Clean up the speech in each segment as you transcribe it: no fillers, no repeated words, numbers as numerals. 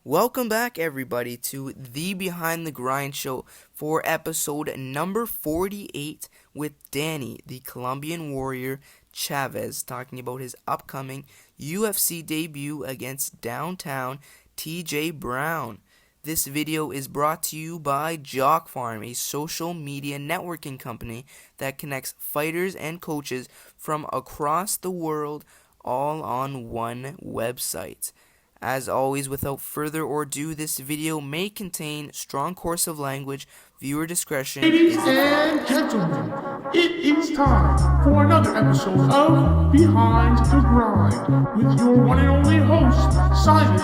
Welcome back, everybody, to the Behind the Grind show for episode number 48 with Danny, the Colombian warrior Chavez, talking about his upcoming UFC debut against downtown TJ Brown. This video is brought to you by Jock Farm, a social media networking company that connects fighters and coaches from across the world all on one website. As always, without further ado, this video may contain strong cursive language. Viewer discretion Ladies is and advised. gentlemen, it is time for another episode of Behind the Grind with your one and only host, Simon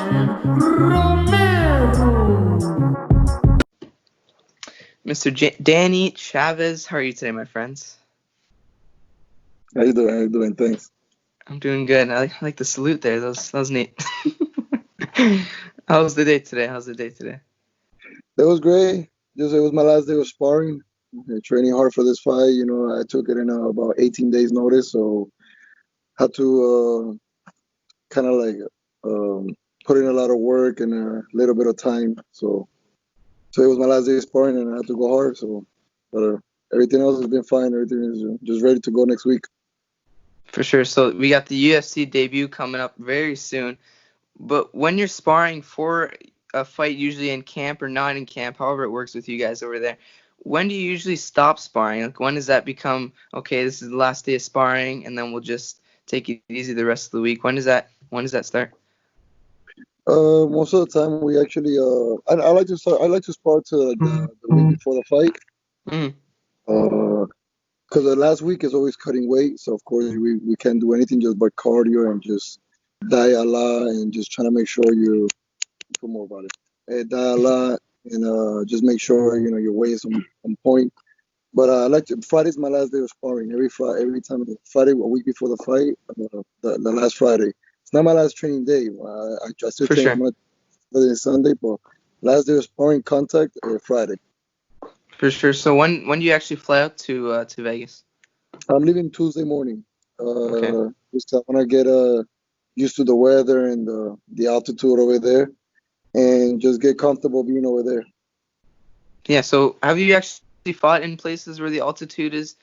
Romero. Mr. Danny Chavez, how are you today, my friends? How you doing? How you doing? Thanks. I'm doing good. I like the salute there. That was neat. How's the day today? That was great. It was my last day of sparring. Training hard for this fight. I took it in about 18 days notice, so had to kind of like put in a lot of work and a little bit of time. So it was my last day of sparring, and I had to go hard. But everything else has been fine. Everything is just ready to go next week. For sure. So we got the UFC debut coming up very soon. But when you're sparring for a fight, usually in camp or not in camp, however it works with you guys over there, when do you usually stop sparring? Like, when does that become, okay, this is the last day of sparring, and then we'll just take it easy the rest of the week? When does that start? Most of the time, we actually I like to start. I like to spar to the week before the fight. Mm. Because the last week is always cutting weight, so of course we can't do anything just but cardio and just diet a lot and just trying to make sure you put more about it. Diet a lot and just make sure your weight is on point. But I like to. Friday's my last day of sparring. Every time Friday, a week before the fight, the last Friday. It's not my last training day. I still For train. sure. I'm not Saturday, Sunday, but last day of sparring contact Friday. For sure. So when do you actually fly out to Vegas? I'm leaving Tuesday morning. Okay. Just I want to get used to the weather and the altitude over there, and just get comfortable being over there. Yeah. So have you actually fought in places where the altitude is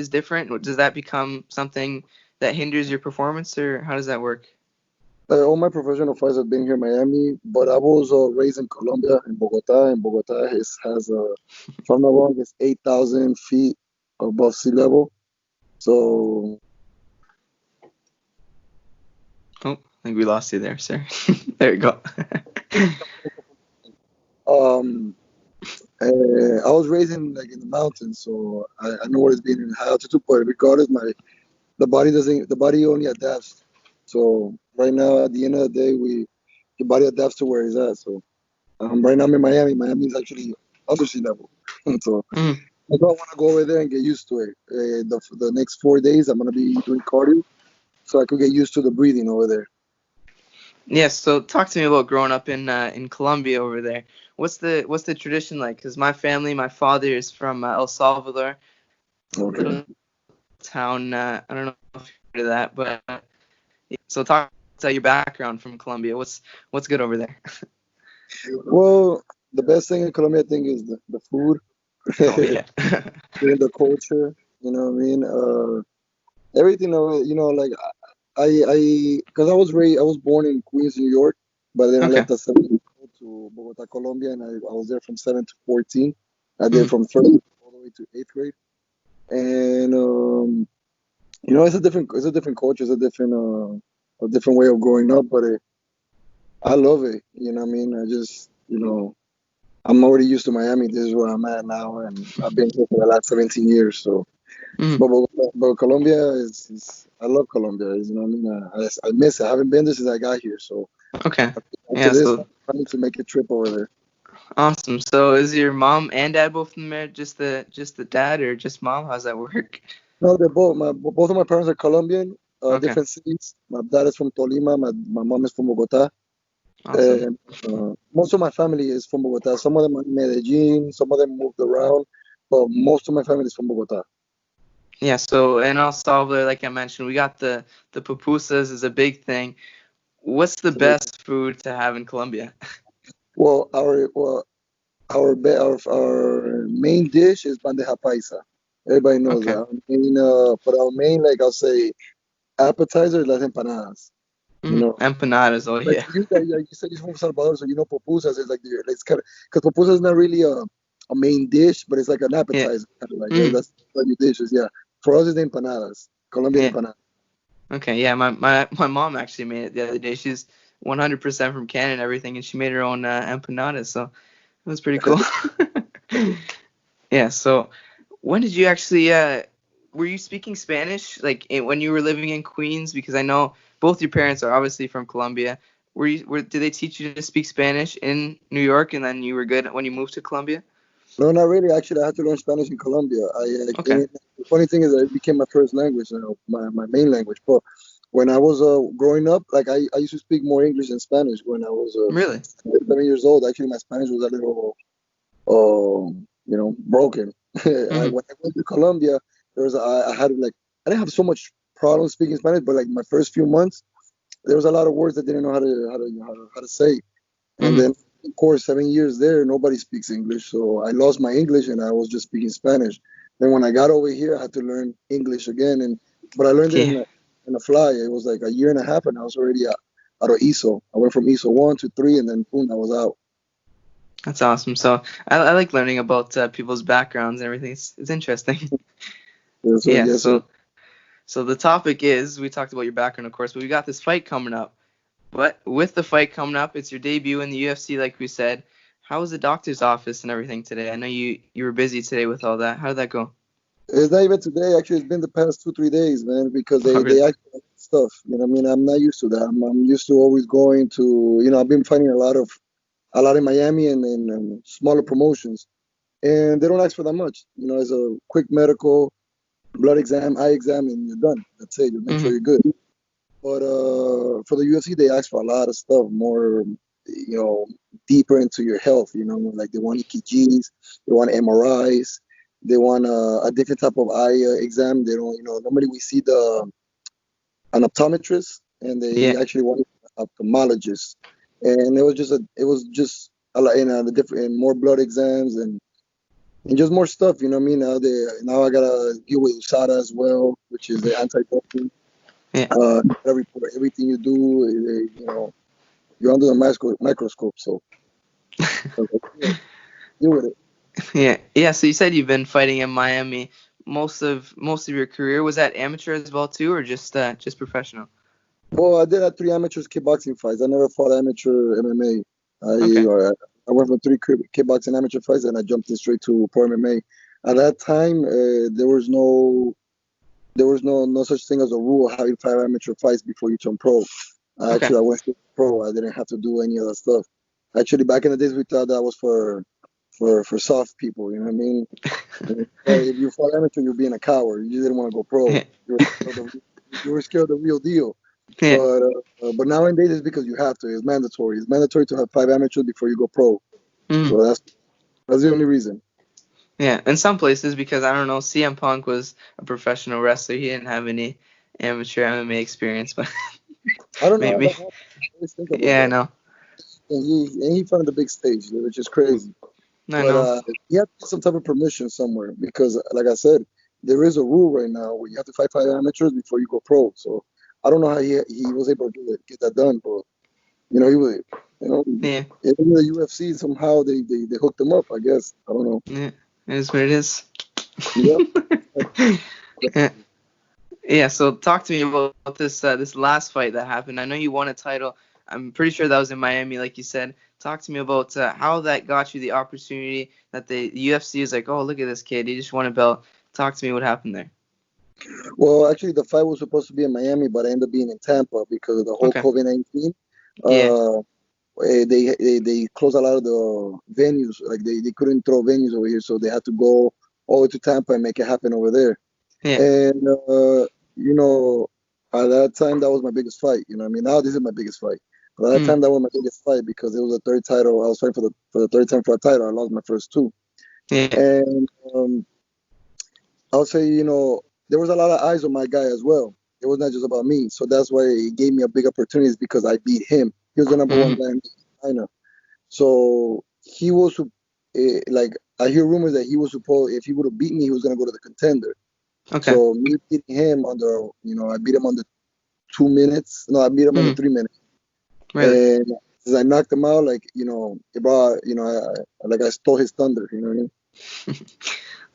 different? Or does that become something that hinders your performance, or how does that work? All my professional fights have been here in Miami, but I was raised in Colombia, in Bogota. And Bogota has if I'm not wrong, it's 8,000 feet above sea level. So Oh, I think we lost you there, sir. There you go. um, I was raised in in the mountains, so I know what it's being in high altitude. But regardless, the body only adapts. So right now, at the end of the day, your body adapts to where it's at. So right now I'm in Miami. Miami is actually under sea level. So Mm. I don't want to go over there and get used to it. The next 4 days, I'm gonna be doing cardio, so I could get used to the breathing over there. Yeah, so talk to me about growing up in Colombia over there. What's the tradition like? Because my family, my father is from El Salvador, a Okay. little town. I don't know if you heard of that, but so talk about your background from Colombia. What's good over there? Well, the best thing in Colombia, I think, is the food, Oh yeah. and the culture. You know what I mean? Everything of it. Like because I was born in Queens, New York, but then I Okay. left at 7 to Bogota, Colombia, and I was there from 7 to 14. I did Mm. from first all the way to eighth grade, and it's a different culture, it's a different way of growing up, but I love it. You know what I mean? I just I'm already used to Miami. This is where I'm at now, and I've been here for the last 17 years. So, Mm. but Colombia is I love Colombia. You know what I mean? I miss it. I haven't been there since I got here. So Okay. after Yeah. this, So I'm trying to make a trip over there. awesome. So is your mom and dad both from there? Just the dad or just mom? How's that work? No, they're both of my parents are Colombian, Okay. different cities. My dad is from Tolima. My mom is from Bogota. Awesome. And most of my family is from Bogota. Some of them are in Medellin. Some of them moved around, but most of my family is from Bogota. Yeah, so in El Salvador, like I mentioned, we got the pupusas is a big thing. What's the So, best food to have in Colombia? Our main dish is bandeja paisa. Everybody knows Okay. that. But our main, like I'll say, appetizer is las empanadas. You know, Empanadas. Oh like yeah. for you guys, like you said you're from El Salvador, so you know pupusas is like it's kind of because pupusas is not really a main dish, but it's like an Yeah. appetizer, kind of like Mm, that's what your dishes. Yeah, for us it's the empanadas, Colombian yeah. empanadas. Okay. Yeah. My mom actually made it the other day. She's 100% from Canada and everything, and she made her own empanadas. So it was pretty cool. Yeah. So when did you actually were you speaking Spanish like when you were living in Queens? Because I know both your parents are obviously from Colombia. Did they teach you to speak Spanish in New York and then you were good when you moved to Colombia? No, not really. Actually, I had to learn Spanish in Colombia. Okay. The funny thing is that it became my first language, my main language. But when I was growing up, like I used to speak more English than Spanish when I was Really? 7 years old. Actually, my Spanish was a little, broken. Hmm. When I went to Colombia, I had like I didn't have so much problem speaking Spanish, but like my first few months, there was a lot of words I didn't know how to say. And Hmm. then, of course, 7 years there, nobody speaks English. So I lost my English and I was just speaking Spanish. Then when I got over here, I had to learn English again. But I learned it Yeah. in a fly. It was like a year and a half, and I was already out of ESO. I went from ESO 1 to 3, and then boom, I was out. That's awesome. So I like learning about people's backgrounds and everything. It's interesting. Yes, sir. Yeah. Yes, sir. So the topic is we talked about your background, of course, but we got this fight coming up. But with the fight coming up, it's your debut in the UFC, like we said. How was the doctor's office and everything today? I know you were busy today with all that. How did that go? It's not even today. Actually, it's been the past 2, 3 days, man, because Oh, they really? actually have stuff. You know what I mean? I'm not used to that. I'm used to always going to, I've been fighting a lot in Miami and smaller promotions. And they don't ask for that much. It's a quick medical, blood exam, eye exam, and you're done. That's it. You make sure Hmm. you're good. But for the UFC, they ask for a lot of stuff, more, deeper into your health. Like they want EKGs, they want MRIs, they want a different type of eye exam. They don't, normally we see an optometrist, and they Yeah. actually want an ophthalmologist. And it was just a lot, the different, and more blood exams and just more stuff. You know what I mean? Now I gotta deal with USADA as well, which is the anti-doping. Yeah. Gotta report everything you do. You're under the microscope, so yeah, deal with it. Yeah. Yeah. So you said you've been fighting in Miami most of your career. Was that amateur as well too, or just professional? Well, I did have 3 amateur kickboxing fights. I never fought amateur MMA. Okay. I went from three kickboxing amateur fights, and I jumped in straight to pro MMA. At that time, there was no such thing as a rule having 5 amateur fights before you turn pro. Okay. Actually, I went straight pro. I didn't have to do any of that stuff. Actually, back in the days, we thought that was for soft people. You know what I mean? If you fought amateur, you're being a coward. You just didn't want to go pro. Yeah. You were scared of the real deal. Yeah. But nowadays it's because you have to. It's mandatory. It's mandatory to have 5 amateurs before you go pro. Mm. So that's the only reason. Yeah. In some places, because I don't know, CM Punk was a professional wrestler. He didn't have any amateur MMA experience, but I don't know how that maybe. happened. I always think about Yeah. I that. know. And he found the big stage, which is crazy. I But know. he had to get some type of permission somewhere because, like I said, there is a rule right now where you have to fight 5 amateurs before you go pro. So I don't know how he was able to get that done, but he was, you know, Yeah. in the UFC somehow they hooked him up. I guess I don't know. Yeah. It is what it is. Yeah. Yeah. Yeah, so talk to me about this last fight that happened. I know you won a title. I'm pretty sure that was in Miami, like you said. Talk to me about how that got you the opportunity that the UFC is like, oh, look at this kid. He just won a belt. Talk to me what happened there. Well, actually, the fight was supposed to be in Miami, but I ended up being in Tampa because of the whole Okay. COVID-19. Yeah. Uh, they closed a lot of the venues. Like they couldn't throw venues over here, so they had to go all the way to Tampa and make it happen over there. Yeah. And you know, at that time, that was my biggest fight. You know, what I mean, now this is my biggest fight. But at that Mm. time, that was my biggest fight because it was the third title. I was fighting for the third time for a title. I lost my first two, Yeah. and I would say, there was a lot of eyes on my guy as well. It was not just about me. So that's why it gave me a big opportunity is because I beat him. He was the number one Mm. guy in China. So he was like I hear rumors that he was supposed if he would have beaten me, he was gonna go to the contender. Okay. So me beating him under, I beat him under 2 minutes. No, I beat him under Mm, 3 minutes. really? And since I knocked him out, like, it brought, like I stole his thunder. You know what I mean?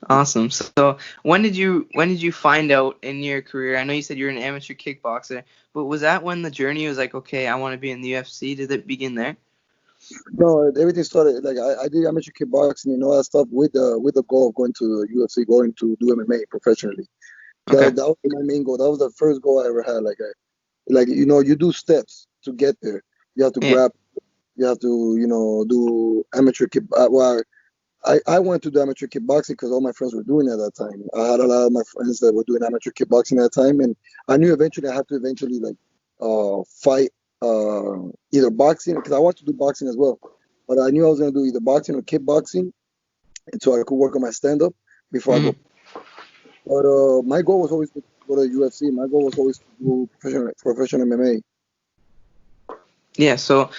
Awesome. So when did you find out in your career? I know you said you're an amateur kickboxer, but was that when the journey was like, okay, I want to be in the UFC? Did it begin there? No, everything started like I did amateur kickboxing and all that stuff with the goal of going to UFC, going to do MMA professionally. Okay. That was my main goal. That was the first goal I ever had. Like you do steps to get there. You have to Yeah. grab. You have to do amateur kick. Well, I wanted to do amateur kickboxing because all my friends were doing it at that time. I had a lot of my friends that were doing amateur kickboxing at that time, and I knew eventually I had to eventually like fight either boxing because I wanted to do boxing as well, but I knew I was gonna do either boxing or kickboxing until I could work on my stand up before I Hmm. go. But my goal was always to go to UFC. My goal was always to do professional MMA. Yeah. So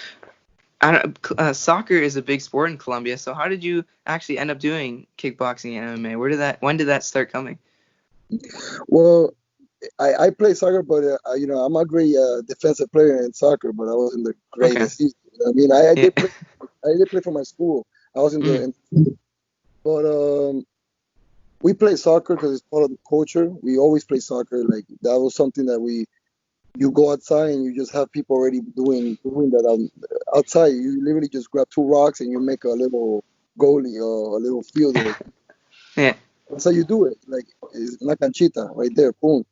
soccer is a big sport in Colombia. So how did you actually end up doing kickboxing and MMA? When did that start coming? Well, I play soccer, but I'm a great defensive player in soccer, but I wasn't the Okay. greatest. I mean, I Yeah. did play. I did play for my school. I was in Mm, but we play soccer because it's part of the culture. We always play soccer. Like that was something that you go outside and you just have people already doing that outside. You literally just grab two rocks and you make a little goalie or a little field there. yeah. That's how you do it. Like it's una canchita right there, boom.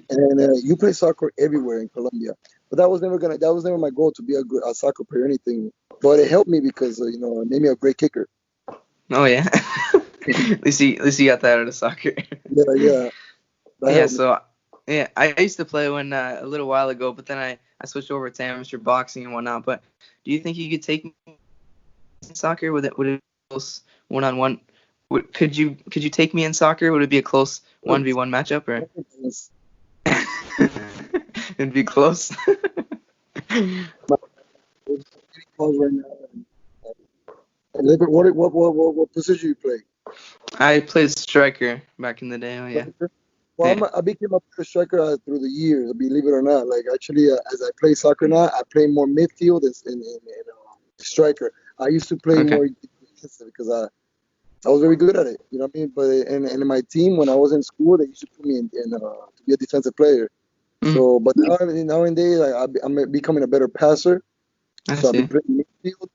And you play soccer everywhere in Colombia. But that was never my goal to be a soccer player or anything. But it helped me because it made me a great kicker. Oh yeah. At least you got that out of soccer. Yeah, yeah, that Yeah. helped me. So yeah, I used to play when a little while ago, but then I switched over to amateur boxing and whatnot. But do you think you could take me in soccer? Would it be close one on one? Could you take me in soccer? Would it be a close 1v1 matchup or it'd be close? Right now. And what position you play? I played striker back in the day. Oh yeah. Striker? Well, Yeah. I became a pro striker through the years, believe it or not. Like actually, as I play soccer now, I play more midfield and striker. I used to play Okay. more defensive because I was very good at it. You know what I mean? But and in my team when I was in school, they used to put me to be a defensive player. Mm, So, but nowadays, I'm becoming a better passer. I So I've been see. playing midfield,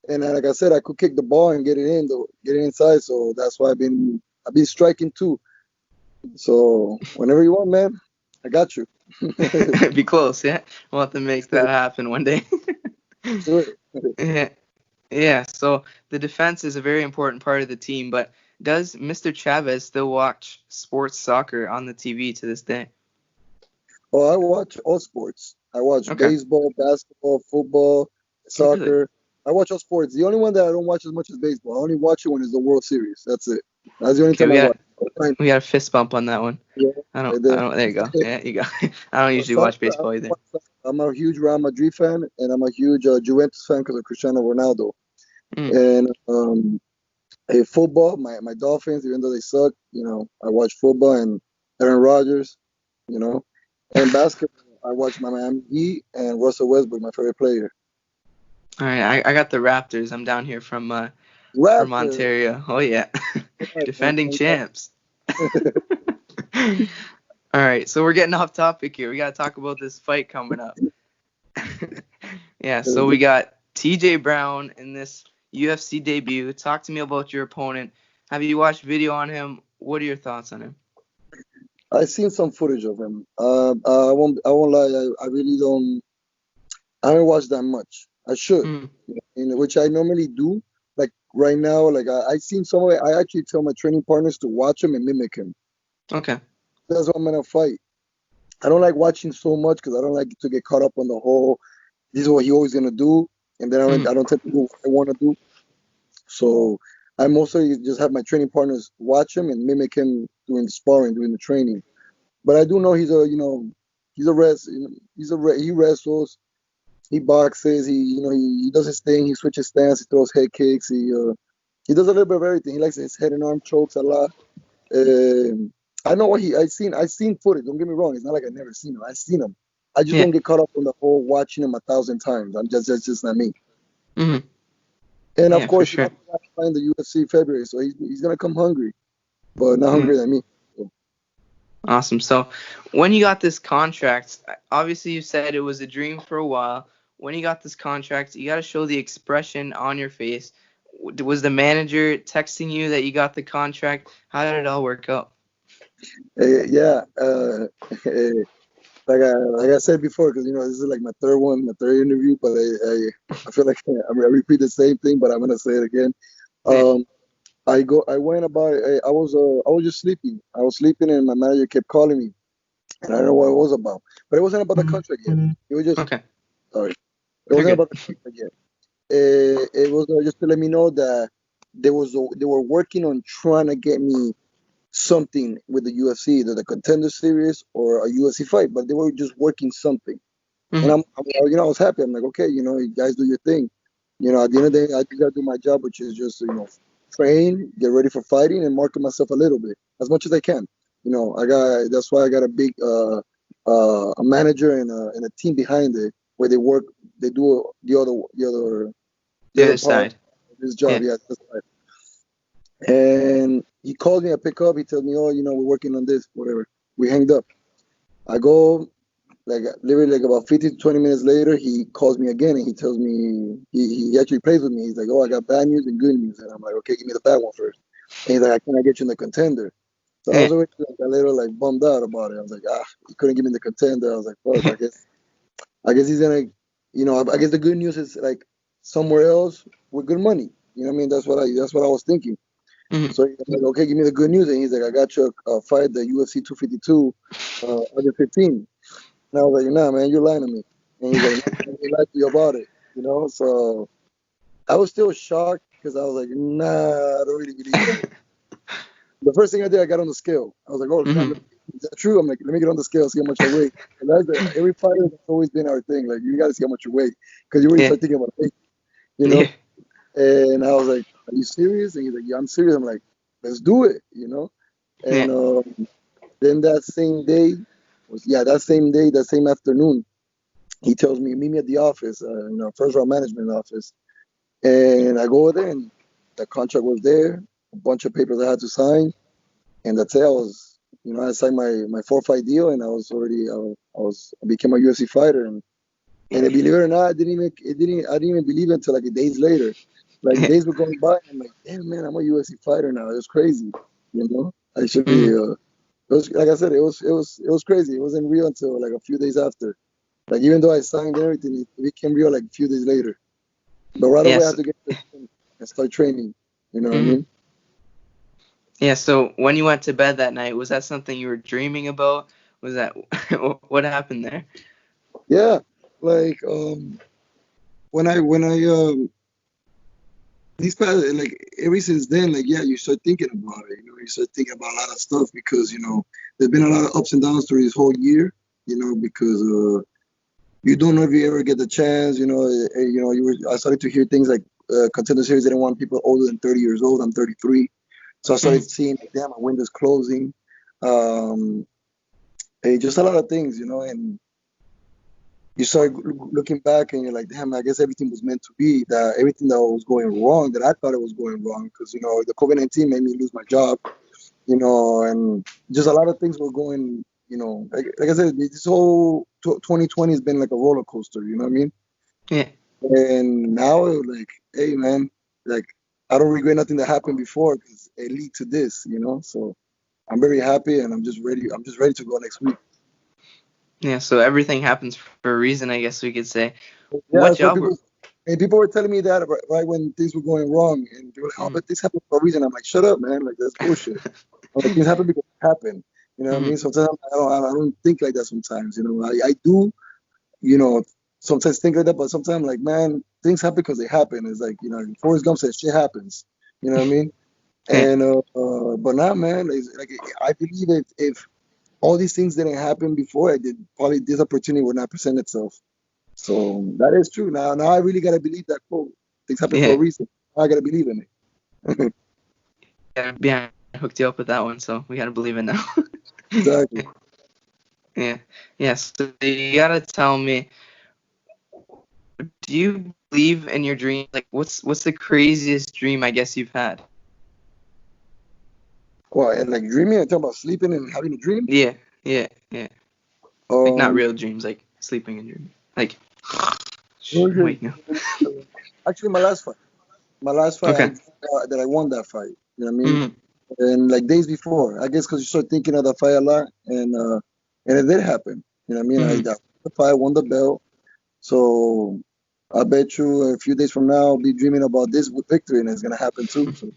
and like I said, I could kick the ball and get it inside. So that's why I've been striking too. So whenever you want, man, I got you. Be close. Yeah. We'll have to make that happen one day. Sure. Yeah. Yeah, so the defense is a very important part of the team, but does Mr. Chavez still watch sports soccer on the TV to this day? Oh, I watch all sports. I watch Okay. baseball, basketball, football, Oh, really? soccer. I watch all sports. The only one that I don't watch as much is baseball. I only watch it when it's the World Series. That's it. That's the only Okay, time we I got watch. Fine. we got a fist bump on that one. Yeah, I don't right I there. don't there you go. Yeah, you go. I don't usually Soccer, watch baseball either. I'm a huge Real Madrid fan, and I'm a huge Juventus fan because of Cristiano Ronaldo. Mm. And football, my Dolphins, even though they suck, I watch football and Aaron Rodgers, you know. And basketball, I watch my Miami Heat and Russell Westbrook, my favorite player. All right, I got the Raptors. I'm down here from Raptors, Ontario. Oh yeah. right, Defending champs. All right, so we're getting off topic here. We got to talk about this fight coming up. Yeah, so we got TJ Brown in this UFC debut. Talk to me about your opponent. Have you watched video on him? What are your thoughts on him? I seen some footage of him. I won't lie. I really don't. I don't watch that much. I should, Mm, which I normally do. Like right now, like I seen some of it. I actually tell my training partners to watch him and mimic him. okay. That's what I'm gonna fight. I don't like watching so much because I don't like to get caught up on the whole. This is what he always gonna do, and then Mm, I don't tell people what I want to do. So I mostly just have my training partners watch him and mimic him doing the sparring, doing the training. But I do know he's a he wrestles. He boxes. He does his thing. He switches stance. He throws head kicks. He does a little bit of everything. He likes his head and arm chokes a lot. Um, I know what he. I seen footage. Don't get me wrong. It's not like I never seen him. I seen him. I just Yeah. don't get caught up on the whole watching him 1,000 times. I'm just that's just not me. Hmm. And of Yeah, for course, sure. I'm playing the UFC February, so he's gonna come hungry, but not Mm, hungrier than me. So, awesome. So, when you got this contract, obviously you said it was a dream for a while. When you got this contract, you got to show the expression on your face. Was the manager texting you that you got the contract? How did it all work out? yeah. Like I said before, because this is like my third one, my third interview, but I feel like I repeat the same thing, but I'm gonna say it again. Yeah. Um, I went about. I was just sleeping. I was sleeping, and my manager kept calling me, and I don't know what it was about, but it wasn't about the contract yet. It was just Okay. sorry. It You're wasn't good. about the contract yet. It was just to let me know that they were working on trying to get me something with the UFC, either the Contender Series or a UFC fight, but they were just working something. And Hmm. I was happy. I'm like, okay, you guys do your thing. At the end of the day, I just gotta do my job, which is just, train, get ready for fighting, and market myself a little bit as much as I can. That's why I got a big a manager and a team behind it where they do the The other other part side. of his job. Yeah. Yeah, that's right. And he calls me, I pick up, he tells me, oh, we're working on this, whatever. We hanged up. I go, like literally like about 15 to 20 minutes later, he calls me again and he tells me he actually plays with me. He's like, oh, I got bad news and good news. And I'm like, okay, give me the bad one first. And he's like, I can't get you in the contender. So I Yeah. was already like a little like bummed out about it. I was like, he couldn't give me the contender. I was like, fuck, I guess he's gonna, I guess the good news is like somewhere else with good money. You know what I mean? That's what I was thinking. Hmm. So he's like, okay, give me the good news. And he's like, I got you a fight, the UFC 252, under 15. And I was like, nah, man, you're lying to me. And he's like, no, he lied to you about it. So I was still shocked because I was like, nah, I don't really believe that. The first thing I did, I got on the scale. I was like, oh, snap, Hmm. is that true? I'm like, let me get on the scale, see how much I weigh. And every fighter, that's always been our thing. Like, you got to see how much you weigh because you already Yeah. start thinking about weight, you know? Yeah. And I was like, are you serious? And he's like, yeah, I'm serious. I'm like, let's do it. Yeah. And then that same day, that same afternoon, he tells me, meet me at the office, first round management office. And I go over there, and the contract was there, a bunch of papers I had to sign, and that's it. I signed my 4 fight deal, and I became a UFC fighter, and believe it or not, I didn't even believe it until like days later. Like Yeah. days were going by, and I'm like, damn man, I'm a UFC fighter now. It was crazy, Actually, Hmm. it was like I said, it was crazy. It wasn't real until like a few days after. Like even though I signed and everything, it became real like a few days later. But right away, I Yes. had to get to the gym and start training. You know what I Hmm. mean? Yeah. So when you went to bed that night, was that something you were dreaming about? Was that what happened there? Yeah. Like when I these past like ever since then, like yeah, you start thinking about it. You start thinking about a lot of stuff because there's been a lot of ups and downs through this whole year. Because you don't know if you ever get the chance. I started to hear things like Contender Series didn't want people older than 30 years old. I'm 33. So I started Hmm. seeing, like, damn, my window's closing. Um, just a lot of things, and you start looking back and you're like, damn, I guess everything was meant to be. That everything that was going wrong, that I thought it was going wrong, because the COVID-19 made me lose my job, and just a lot of things were going, like I said, this whole 2020 has been like a roller coaster. You know what I mean? Yeah. And now, like, hey, man, like I don't regret nothing that happened before because it lead to this. So I'm very happy and I'm just ready. I'm just ready to go next week. Yeah. So everything happens for a reason, I guess we could say. Yeah, What that's what job people. were? And people were telling me that right when things were going wrong, and they were like, "Oh, Mm. but this happened for a reason." I'm like, "Shut up, man! Like that's bullshit. Like, things happen because they happen." You know what I Hmm. mean? Sometimes I don't think like that. Sometimes, I do. You know, sometimes think like that, but sometimes like, man, things happen because they happen. It's like Forrest Gump says, "Shit happens." You know what I mean? Yeah. And but now, man, it's like I believe if all these things didn't happen before I did, probably this opportunity would not present itself. So that is true. Now I really gotta believe that quote. Things happen for a Yeah, reason. I gotta believe in it. yeah, hooked you up with that one, so we gotta believe it now. Exactly. Yeah, yeah. So you gotta tell me, do you believe in your dream? Like, what's the craziest dream I guess you've had? Well, and like dreaming, I talk about sleeping and having a dream. Yeah, yeah. Like not Um, real dreams, like sleeping and dreaming. Like really good. waking up. Actually, my last fight, Okay. that I won that fight. You know what I mean? Mm-hmm. And like days before, I guess because you start thinking of that fight a lot, and it did happen. You know what I mean? Mm-hmm. I won the fight, won the belt. So I bet you a few days from now, I'll be dreaming about this with victory, and it's gonna happen too. So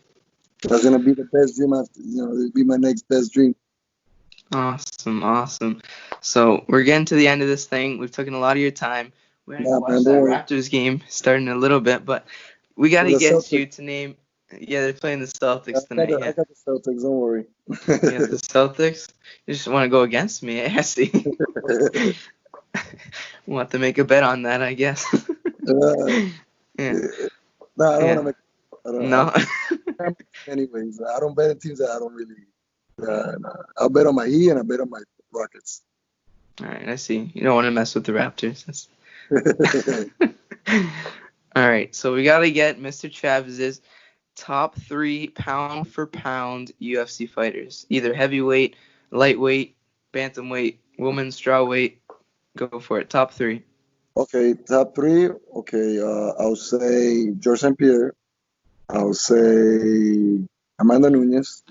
that's gonna be the best dream after. It'll be my next best dream. Awesome. So we're getting to the end of this thing. We've taken a lot of your time. We're gonna go Nah, watch man, don't that worry. Raptors game starting in a little bit, but we For gotta the get Celtics, you to name. Yeah, they're playing the I Celtics got tonight. the, I Yeah, got the Celtics. Don't worry. yeah, the Celtics. You just want to go against me, I see. We'll have to make a bet on that, I guess. uh, Yeah, nah, I don't want to yeah. make. I don't. No. I'm, anyways, I don't bet on teams that I don't really. Nah. I'll bet on my Heat and I bet on my Rockets. All right, I see. You don't want to mess with the Raptors. All right, so we gotta get Mr. Chavez's top 3 pound for pound UFC fighters. Either heavyweight, lightweight, bantamweight, women's strawweight. Go for it. Top 3. Okay, top three. Okay, I'll say George St. Pierre. I'll say Amanda Nunez.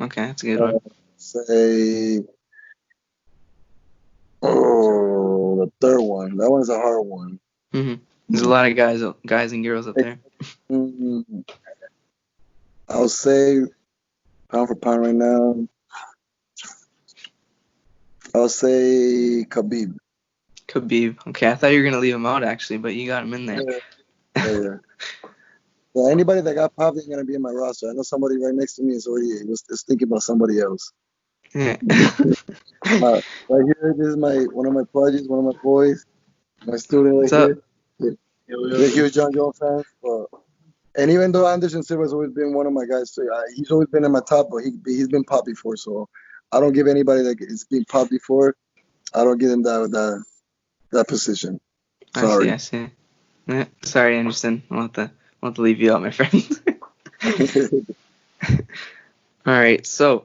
Okay, that's a good Uh, one. say the third one. That one's a hard one. There's a lot of guys and girls up there. Mm, I'll say pound for pound right now. I'll say Khabib. Khabib. Okay, I thought you were gonna leave him out actually, but you got him in there. Yeah, yeah. Yeah, anybody that got popped ain't gonna be in my roster. I know somebody right next to me is thinking about somebody else. Yeah. Right here, this is my one of my projects, one of my boys, my student right What's up? here. They're huge John Jones fans. And even though Anderson Silva's always been one of my guys, so, he's always been in my top, but he's been popped before. So I don't give anybody that is being popped before. I don't give him that position. Sorry. I see. Yeah. Sorry, Anderson. I'll have to leave you out, my friend. All right, so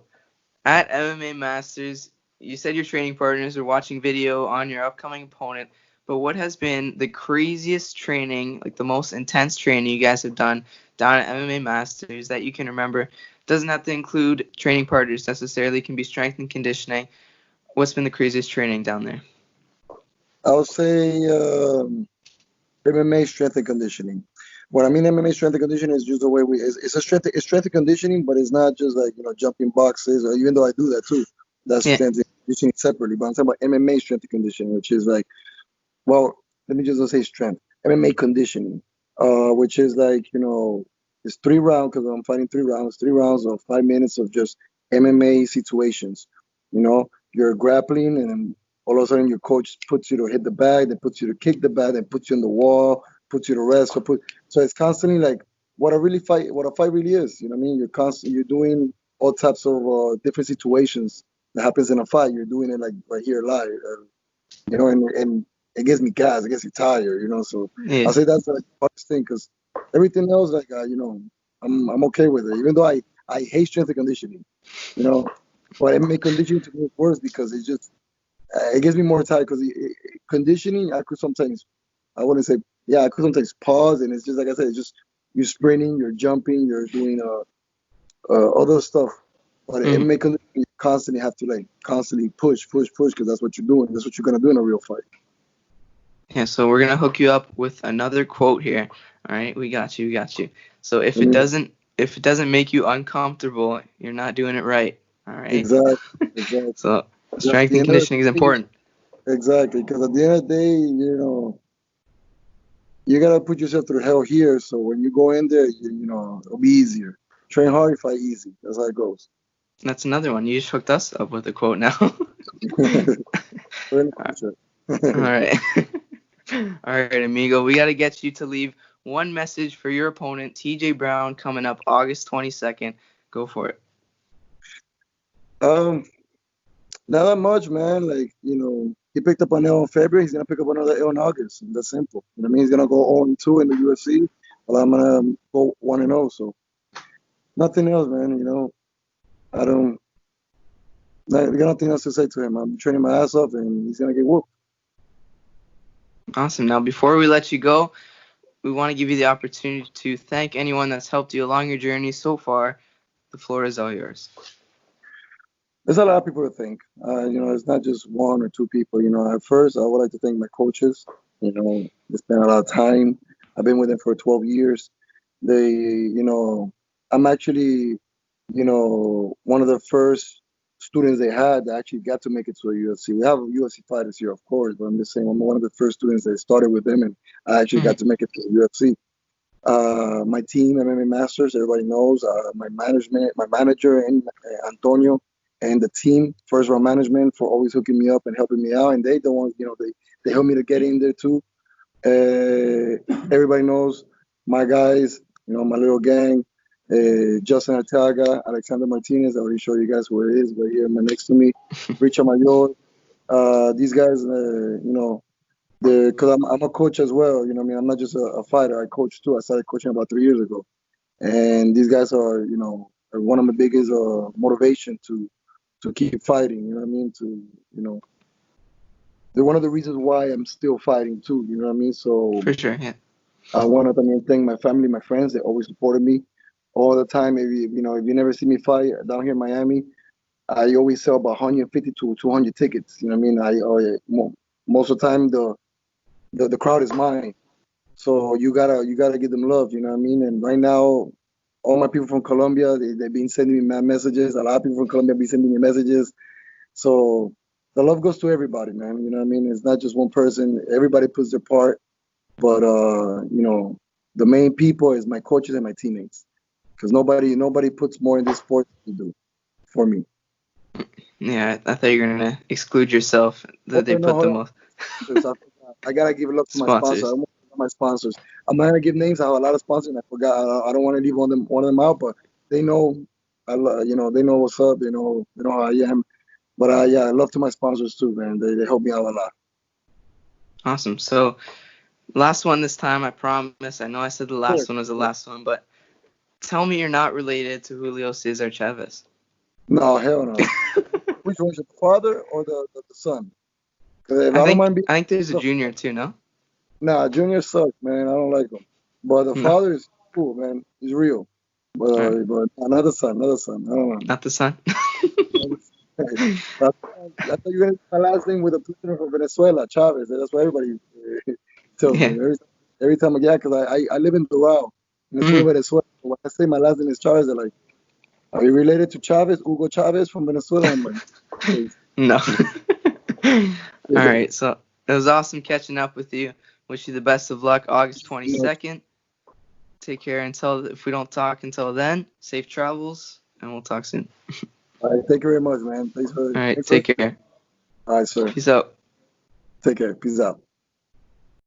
at MMA Masters, you said your training partners are watching video on your upcoming opponent, but what has been the craziest training, like the most intense training you guys have done down at MMA Masters that you can remember? Doesn't have to include training partners necessarily, it can be strength and conditioning. What's been the craziest training down there? I'll say MMA strength and conditioning. What I mean MMA strength and conditioning is just the way it's strength and conditioning, but it's not just like jumping boxes. Or even though I do that too, that's Yeah. strength and conditioning separately. But I'm talking about MMA strength and conditioning, which is like, well, let me just not say strength. MMA conditioning, which is like it's 3 rounds because I'm fighting 3 rounds, 3 rounds of 5 minutes of just MMA situations. You're grappling and all of a sudden your coach puts you to hit the bag, then puts you to kick the bag, then puts you on the wall, puts you to rest. So it's constantly like what a fight really is. You know what I mean? You're doing all types of different situations that happens in a fight. You're doing it like right here live, and it gets me gas, it gets me tired. So Yeah. I'll say that's the hardest thing because everything else, like I'm okay with it. Even though I hate strength and conditioning, you know, but MMA conditioning to me is worse because it gets me more tired because conditioning I could sometimes I wouldn't say I could sometimes pause and it's just like I said, it's just you're sprinting, you're jumping, you're doing other stuff. But Mhm. MMA conditioning you constantly have to like constantly push because that's what you're doing. That's what you're gonna do in a real fight. Yeah, so we're gonna hook you up with another quote here. All right, we got you. So if it Mhm. doesn't make you uncomfortable, you're not doing it right. All right. Exactly, exactly. So At strength the and end of conditioning is the day, important. exactly, because at the end of the day, you gotta put yourself through hell here. So when you go in there, it'll be easier. Train hard, fight easy. That's how it goes. That's another one. You just hooked us up with a quote now. We're in the All future. right. All right, amigo. We got to get you to leave one message for your opponent, TJ Brown, coming up August 22nd. Go for it. Um, Not that much, man. Like, he picked up an L in February. He's gonna pick up another L in August. That's simple. You know what I mean? He's gonna go 0-2 in the UFC, while I'm gonna go 1-0. So nothing else, man. I don't. I got nothing else to say to him. I'm training my ass off, and he's gonna get whooped. Awesome. Now, before we let you go, we want to give you the opportunity to thank anyone that's helped you along your journey so far. The floor is all yours. There's a lot of people to thank. It's not just one or two people. At first, I would like to thank my coaches. They spent a lot of time. I've been with them for 12 years. I'm actually, one of the first students they had that actually got to make it to a UFC. We have UFC fighters here, of course, but I'm just saying I'm one of the first students that started with them, and I actually got to make it to the UFC. My team, MMA Masters, everybody knows. My manager, and Antonio, and the team, First Round Management, for always hooking me up and helping me out. And they the ones, they helped me to get in there too. Everybody knows my guys, my little gang. Justin Arteaga, Alexander Martinez. I already showed you guys who it is, right here next to me. Richard Mayor. These guys, because I'm a coach as well. I'm not just a fighter. I coach too. I started coaching about 3 years ago, and these guys are one of my biggest motivation to keep fighting. You know what I mean? They're one of the reasons why I'm still fighting too. You know what I mean? So For sure, yeah. I want to thank my family, my friends. They always supported me all the time. Maybe if you never see me fight down here in Miami, I always sell about 150 to 200 tickets. You know what I mean? Most of the time the crowd is mine. So you gotta give them love, you know what I mean? And right now, all my people from Colombia, they've been sending me messages. A lot of people from Colombia have been sending me messages. So the love goes to everybody, man. You know what I mean? It's not just one person. Everybody puts their part. But the main people is my coaches and my teammates. Because nobody puts more in this sport than you do for me. Yeah, I thought you were gonna exclude yourself. That they Okay, no, put hold the on. most I gotta give love to my sponsor. I sponsors. want my sponsors. I'm not gonna give names. I have a lot of sponsors, and I forgot. I don't want to leave one of them out, but they know. They know what's up. They know how I am. But yeah, I love to my sponsors too, man. They help me out a lot. Awesome. So, last one this time, I promise. I know I said the Sure. last one was the last one, but tell me you're not related to Julio Cesar Chavez. No, hell no. Which one's the father or the son? Because if I I don't think mind being I think there's a the junior too, no? nah, Junior sucks, man. I don't like him. But the No. father is cool, man. He's real. But All right. but another son. I don't know. Not the son. I thought you were going to my last name with a president from Venezuela, Chavez. That's what everybody tells me. Yeah. Every time I get, because I live in Doral, in the school of Mm, Venezuela. When I say my last name is Chavez, they're like, are you related to Chavez, Hugo Chavez from Venezuela? I'm like, please. no. All right. So it was awesome catching up with you. Wish you the best of luck August 22nd. Take care until if we don't talk until then. Safe travels, and we'll talk soon. All right, thank you very much, man. All right. Thanks for. Take care. All right, sir. Peace out. Take care. Peace out.